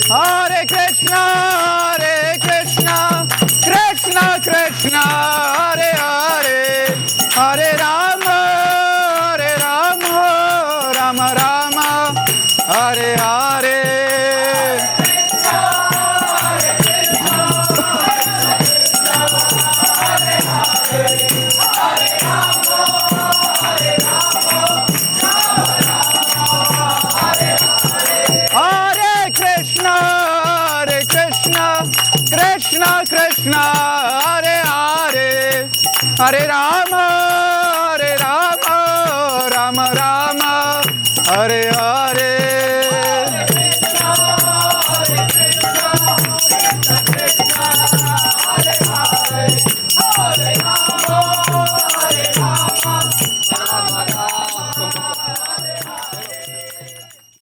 Hare Krishna, Krishna Krishna, Hare Hare, Hare Rama, Rama Rama, Hare Hare. Hare Krishna, Krishna Krishna, Hare Hare, Hare Rama, Rama Rama, Hare Hare.